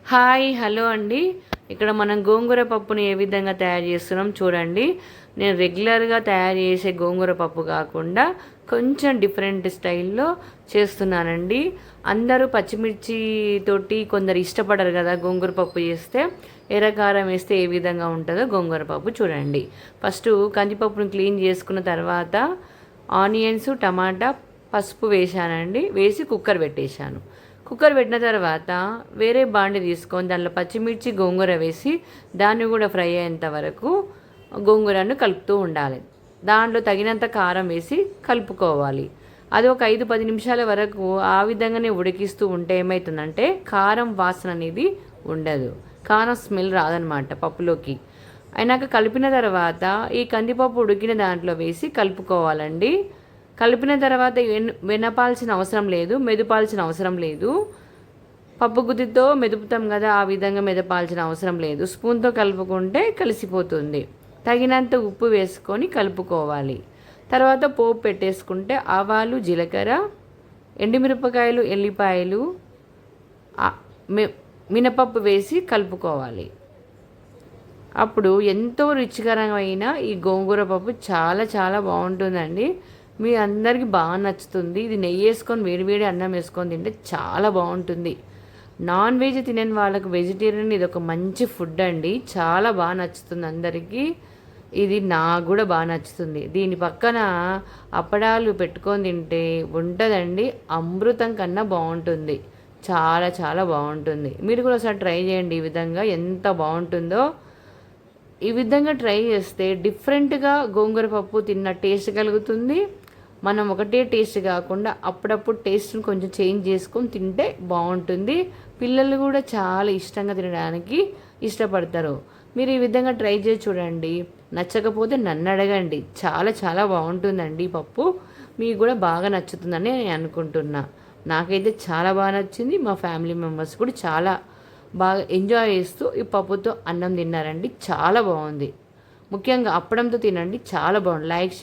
Hi hello అండి. ఇక్కడ మనం గోంగూర పప్పుని ఏ విధంగా తయారు చేస్తున్నాం చూడండి. నేను రెగ్యులర్గా తయారు చేసే గోంగూర పప్పు కాకుండా కొంచెం డిఫరెంట్ స్టైల్లో చేస్తున్నానండి. అందరూ పచ్చిమిర్చి తోటి కొందరు ఇష్టపడరు కదా గోంగూర పప్పు చేస్తే. ఎర్రకారం వేస్తే ఏ విధంగా ఉంటుందో గోంగూర పప్పు చూడండి. ఫస్ట్ కందిపప్పును క్లీన్ చేసుకున్న తర్వాత ఆనియన్స్, టమాటా, పసుపు వేసానండి. వేసి కుక్కర్ పెట్టేశాను. కుక్కర్ పెట్టిన తర్వాత వేరే బాండి తీసుకొని దాంట్లో పచ్చిమిర్చి, గోంగూర వేసి దాన్ని కూడా ఫ్రై అయ్యేంత వరకు గోంగూరను కలుపుతూ ఉండాలి. దాంట్లో తగినంత కారం వేసి కలుపుకోవాలి. అది ఒక 5-10 నిమిషాల వరకు ఆ విధంగానే ఉడికిస్తూ ఉంటే ఏమవుతుందంటే కారం వాసన అనేది ఉండదు, కారం స్మెల్ రాదనమాట పప్పులోకి. అయినాక కలిపిన తర్వాత ఈ కందిపప్పు ఉడికిన దాంట్లో వేసి కలుపుకోవాలండి. కలిపిన తర్వాత వెనపాల్సిన అవసరం లేదు, మెదుపాల్సిన అవసరం లేదు. పప్పు గుత్తితో మెదుపుతాం కదా, ఆ విధంగా మెదపాల్సిన అవసరం లేదు. స్పూన్తో కలుపుకుంటే కలిసిపోతుంది. తగినంత ఉప్పు వేసుకొని కలుపుకోవాలి. తర్వాత పోపు పెట్టేసుకుంటే ఆవాలు, జీలకర్ర, ఎండుమిరపకాయలు, ఎల్లిపాయలు, మినపప్పు వేసి కలుపుకోవాలి. అప్పుడు ఎంతో రుచికరమైన ఈ గోంగూర పప్పు చాలా చాలా బాగుంటుందండి. మీ అందరికీ బాగా నచ్చుతుంది. ఇది నెయ్యి వేసుకొని వేడివేడి అన్నం వేసుకొని తింటే చాలా బాగుంటుంది. నాన్ వెజ్ తినని వాళ్ళకు వెజిటేరియన్ ఇది ఒక మంచి ఫుడ్ అండి. చాలా బాగా నచ్చుతుంది అందరికీ. ఇది నాకు కూడా బాగా నచ్చుతుంది. దీని పక్కన అప్పడాలు పెట్టుకొని తింటే ఉంటుందండి, అమృతం కన్నా బాగుంటుంది. చాలా చాలా బాగుంటుంది. మీరు కూడా ఒకసారి ట్రై చేయండి. ఈ విధంగా ఎంత బాగుంటుందో. ఈ విధంగా ట్రై చేస్తే డిఫరెంట్గా గోంగూర పప్పు తిన్న టేస్ట్ కలుగుతుంది. మనం ఒకటే టేస్ట్ కాకుండా అప్పుడప్పుడు టేస్ట్ని కొంచెం చేంజ్ చేసుకొని తింటే బాగుంటుంది. పిల్లలు కూడా చాలా ఇష్టంగా తినడానికి ఇష్టపడతారు. మీరు ఈ విధంగా ట్రై చేసి చూడండి. నచ్చకపోతే నన్ను అడగండి. చాలా చాలా బాగుంటుందండి పప్పు. మీకు కూడా బాగా నచ్చుతుందని నేను అనుకుంటున్నా. నాకైతే చాలా బాగా నచ్చింది. మా ఫ్యామిలీ మెంబర్స్ కూడా చాలా బాగా ఎంజాయ్ చేస్తూ ఈ పప్పుతో అన్నం తిన్నారండి. చాలా బాగుంది. ముఖ్యంగా అప్పడంతో తినండి, చాలా బాగుంది. Like, share